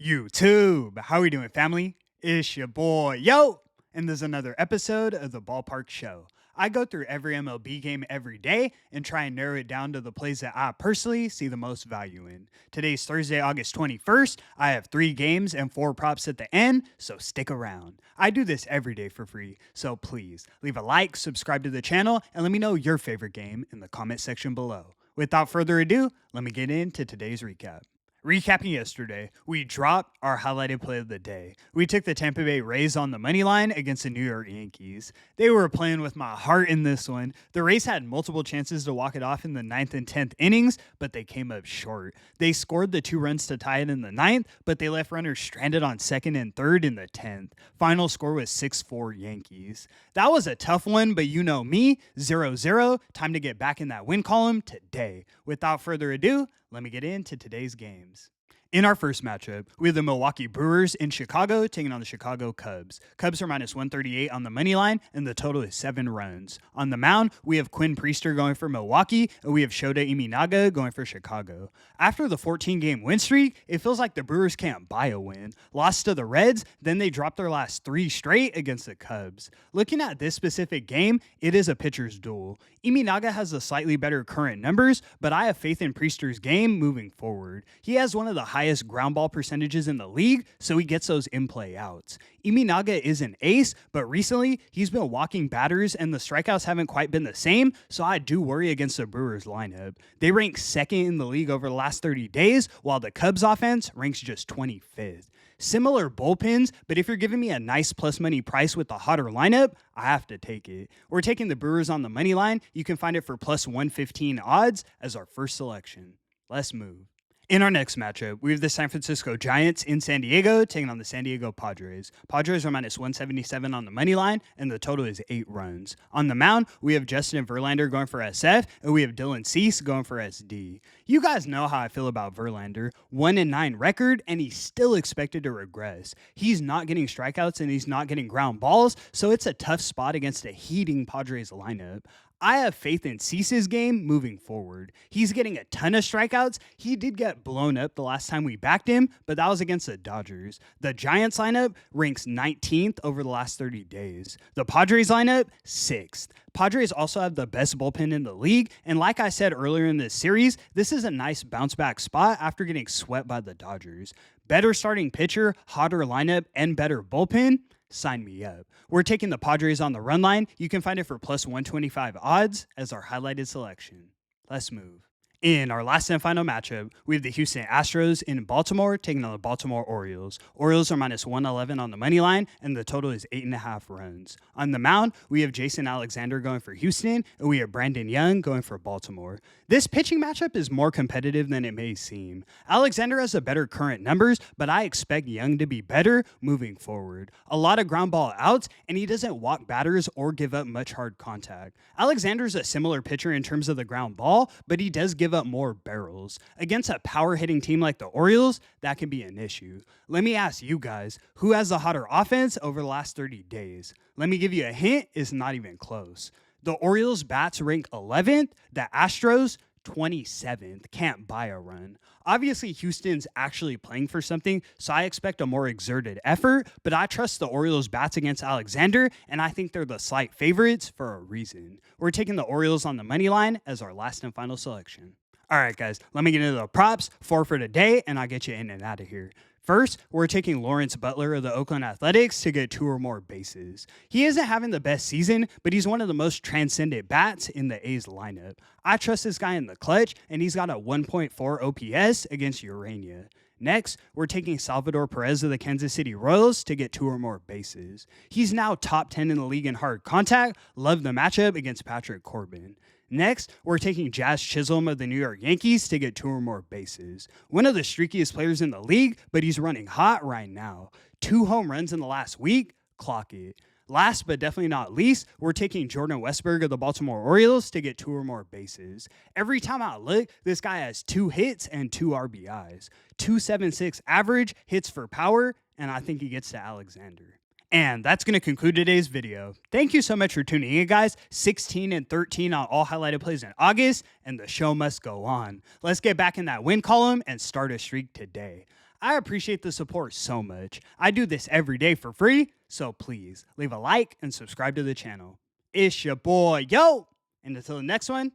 YouTube, how we doing, family? It's your boy, yo! And there's another episode of the Ballpark Show. I go through every MLB game every day and try and narrow it down to the plays that I personally see the most value in. Today's Thursday, August 21st. I have 3 games and 4 props at the end, so stick around. I do this every day for free, so please leave a like, subscribe to the channel, and let me know your favorite game in the comment section below. Without further ado, let me get into today's recap. Recapping yesterday, we dropped our highlighted play of the day. We took the Tampa Bay Rays on the money line against the New York Yankees. They were playing with my heart in this one. The Rays had multiple chances to walk it off in the 9th and 10th innings, but they came up short. They scored the 2 runs to tie it in the 9th, but they left runners stranded on 2nd and 3rd in the 10th. Final score was 6-4 Yankees. That was a tough one, but you know me, 0-0. Time to get back in that win column today. Without further ado, let me get into today's games. In our first matchup, we have the Milwaukee Brewers in Chicago taking on the Chicago Cubs. Cubs are minus 138 on the money line, and the total is 7 runs. On the mound, we have Quinn Priester going for Milwaukee, and we have Shota Imanaga going for Chicago. After the 14-game win streak, it feels like the Brewers can't buy a win. Lost to the Reds, then they dropped their last 3 straight against the Cubs. Looking at this specific game, it is a pitcher's duel. Imanaga has the slightly better current numbers, but I have faith in Priester's game moving forward. He has one of the highest ground ball percentages in the league, so he gets those in-play outs. Imanaga is an ace, but recently he's been walking batters and the strikeouts haven't quite been the same, so I do worry against the Brewers lineup. They rank 2nd in the league over the last 30 days, while the Cubs offense ranks just 25th. Similar bullpens, but if you're giving me a nice plus money price with the hotter lineup, I have to take it. We're taking the Brewers on the money line. You can find it for plus 115 odds as our first selection. Let's move. In our next matchup, we have the San Francisco Giants in San Diego taking on the San Diego Padres. Padres are minus 177 on the money line, and the total is 8 runs. On the mound, we have Justin Verlander going for SF, and we have Dylan Cease going for SD. You guys know how I feel about Verlander. 1-9 record, and he's still expected to regress. He's not getting strikeouts, and he's not getting ground balls, so it's a tough spot against a heating Padres lineup. I have faith in Cease's game moving forward. He's getting a ton of strikeouts. He did get blown up the last time we backed him, but that was against the Dodgers. The Giants lineup ranks 19th over the last 30 days. The Padres lineup, 6th. Padres also have the best bullpen in the league, and like I said earlier in this series, this is a nice bounce back spot after getting swept by the Dodgers. Better starting pitcher, hotter lineup, and better bullpen? Sign me up. We're taking the Padres on the run line. You can find it for plus 125 odds as our highlighted selection. Let's move. In our last and final matchup, we have the Houston Astros in Baltimore taking on the Baltimore Orioles. Orioles are minus 111 on the money line, and the total is 8.5 runs. On the mound, we have Jason Alexander going for Houston, and we have Brandon Young going for Baltimore. This pitching matchup is more competitive than it may seem. Alexander has the better current numbers, but I expect Young to be better moving forward. A lot of ground ball outs, and he doesn't walk batters or give up much hard contact. Alexander's a similar pitcher in terms of the ground ball, but he does give up more barrels. Against a power hitting team like the Orioles, that can be an issue. Let me ask you guys, who has the hotter offense over the last 30 days? Let me give you a hint, it's not even close. The Orioles bats rank 11th, the Astros 27th. Can't buy a run. Obviously, Houston's actually playing for something, so I expect a more exerted effort, but I trust the Orioles bats against Alexander, and I think they're the slight favorites for a reason. We're taking the Orioles on the money line as our last and final selection. All right, guys, let me get into the props, 4 for today, and I'll get you in and out of here. First, we're taking Lawrence Butler of the Oakland Athletics to get 2 or more bases. He isn't having the best season, but he's one of the most transcendent bats in the A's lineup. I trust this guy in the clutch, and he's got a 1.4 OPS against Urania. Next, we're taking Salvador Perez of the Kansas City Royals to get 2 or more bases. He's now top 10 in the league in hard contact. Love the matchup against Patrick Corbin. Next, we're taking Jazz Chisholm of the New York Yankees to get 2 or more bases. One of the streakiest players in the league, but he's running hot right now. 2 home runs in the last week, clock it. Last but definitely not least, we're taking Jordan Westburg of the Baltimore Orioles to get 2 or more bases. Every time I look, this guy has 2 hits and 2 RBIs. 2.76 average, hits for power, and I think he gets to Alexander. And that's going to conclude today's video. Thank you so much for tuning in, guys. 16 and 13 on all highlighted plays in August, and the show must go on. Let's get back in that win column and start a streak today. I appreciate the support so much. I do this every day for free, so please leave a like and subscribe to the channel. It's your boy, yo! And until the next one,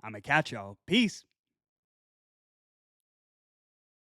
I'ma catch y'all. Peace.